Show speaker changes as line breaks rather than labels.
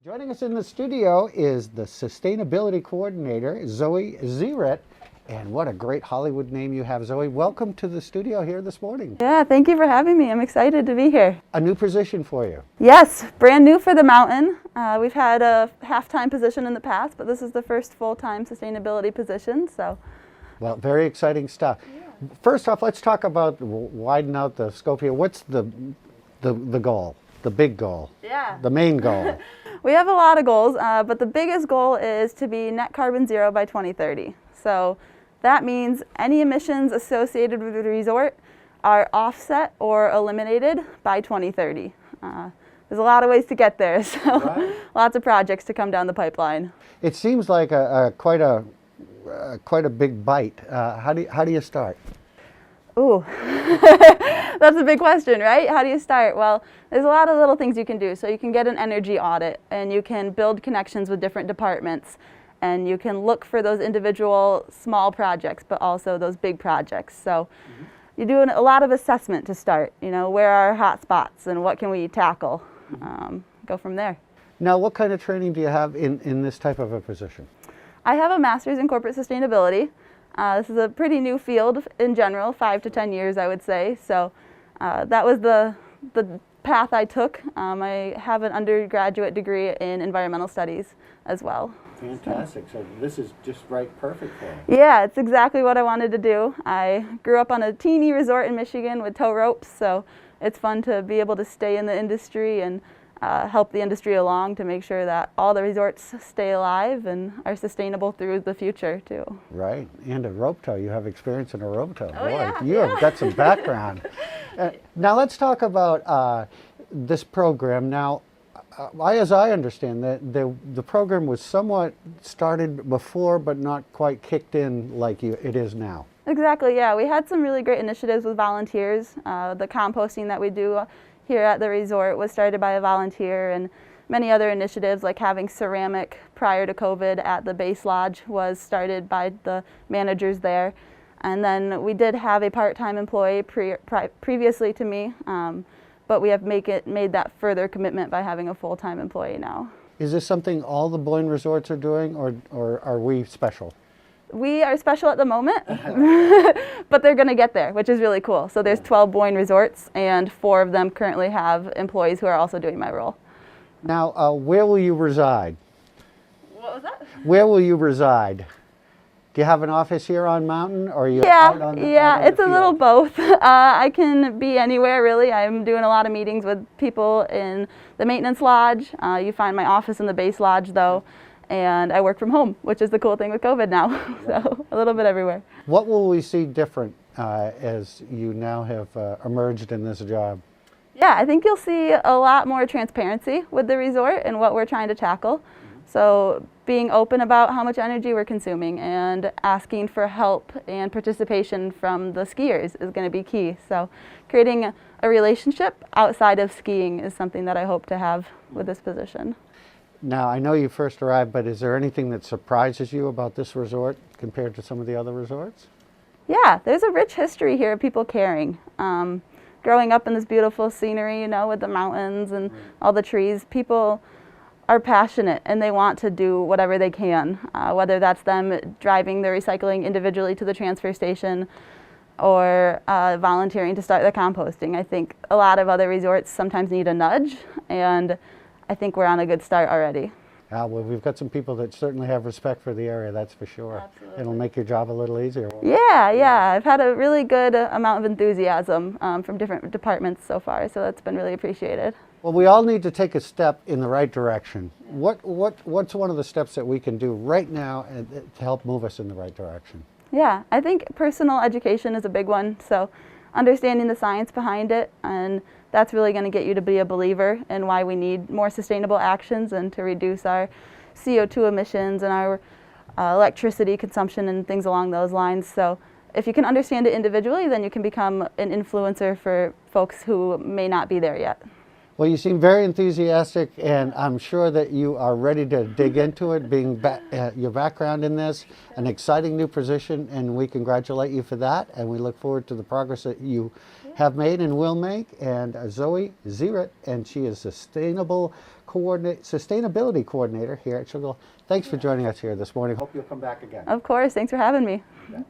Joining us in the studio is the Sustainability Coordinator, Zoe Zeerip. And what a great Hollywood name you have, Zoe. Welcome to the studio here this morning.
Yeah, thank you for having me. I'm excited to be here.
A new position for you.
Yes, brand new for the mountain. We've had a half-time position in the past, but this is the first full-time sustainability position.
Well, very exciting stuff. Yeah. First off, let's talk about widen out the scope here. What's the goal, the big goal, the main goal?
We have a lot of goals, but the biggest goal is to be net carbon zero by 2030. So that means any emissions associated with the resort are offset or eliminated by 2030. There's a lot of ways to get there, so lots of projects to come down the pipeline.
It seems like quite a big bite. How do you start?
Ooh, that's a big question, right? How do you start? Well, there's a lot of little things you can do. So you can get an energy audit, and you can build connections with different departments, and you can look for those individual small projects, but also those big projects. So you do a lot of assessment to start. You know, where are hot spots and what can we tackle? Go from there.
Now, what kind of training do you have in this type of a position?
I have a master's in corporate sustainability. This is a pretty new field in general, 5 to 10 years I would say. So that was the path I took. I have an undergraduate degree in environmental studies as well.
Fantastic. So this is just perfect for you.
Yeah, it's exactly what I wanted to do. I grew up on a teeny resort in Michigan with tow ropes, so it's fun to be able to stay in the industry and help the industry along to make sure that all the resorts stay alive and are sustainable through the future too.
Right, and a rope tow. You have experience in a rope tow.
Oh,
boy,
yeah,
you have got some background. Now let's talk about this program. Now, as I understand, the program was somewhat started before, but not quite kicked in like it is now.
Exactly, yeah. We had some really great initiatives with volunteers. The composting that we do here at the resort was started by a volunteer, and many other initiatives like having ceramic prior to COVID at the base lodge was started by the managers there. And then we did have a part-time employee previously to me, but we have made that further commitment by having a full-time employee now.
Is this something all the Boyne resorts are doing, or are we special?
We are special at the moment, but they're going to get there, which is really cool. So there's 12 Boyne resorts, and 4 of them currently have employees who are also doing my role.
Now, where will you reside?
What was that?
Where will you reside? Do you have an office here on mountain, or are you out on the
it's
field?
a little both. I can be anywhere, really. I'm doing a lot of meetings with people in the maintenance lodge. You find my office in the base lodge, though. And I work from home, which is the cool thing with COVID now. So a little bit everywhere.
What will we see different as you now have emerged in this job?
Yeah, I think you'll see a lot more transparency with the resort and what we're trying to tackle. So being open about how much energy we're consuming and asking for help and participation from the skiers is going to be key. So creating a relationship outside of skiing is something that I hope to have with this position.
Now, I know you first arrived, but is there anything that surprises you about this resort compared to some of the other resorts?
Yeah, there's a rich history here of people caring. Growing up in this beautiful scenery, you know, with the mountains and all the trees, people are passionate and they want to do whatever they can, whether that's them driving their recycling individually to the transfer station or volunteering to start the composting. I think a lot of other resorts sometimes need a nudge, and I think we're on a good start already.
Well, we've got some people that certainly have respect for the area, that's for sure.
Absolutely.
It'll make your job a little easier.
Yeah. I've had a really good amount of enthusiasm from different departments so far, so that's been really appreciated.
Well, we all need to take a step in the right direction. What's one of the steps that we can do right now to help move us in the right direction?
Yeah, I think personal education is a big one. So understanding the science behind it, and that's really going to get you to be a believer in why we need more sustainable actions and to reduce our CO2 emissions and our electricity consumption and things along those lines. So if you can understand it individually, then you can become an influencer for folks who may not be there yet.
Well, you seem very enthusiastic, and I'm sure that you are ready to dig into it, being your background in this, an exciting new position, and we congratulate you for that, and we look forward to the progress that you have made and will make, and Zoe Zeerip, and she is sustainability coordinator here at Sugarloaf. Thanks for joining us here this morning. Hope you'll come back again.
Of course. Thanks for having me.
Okay.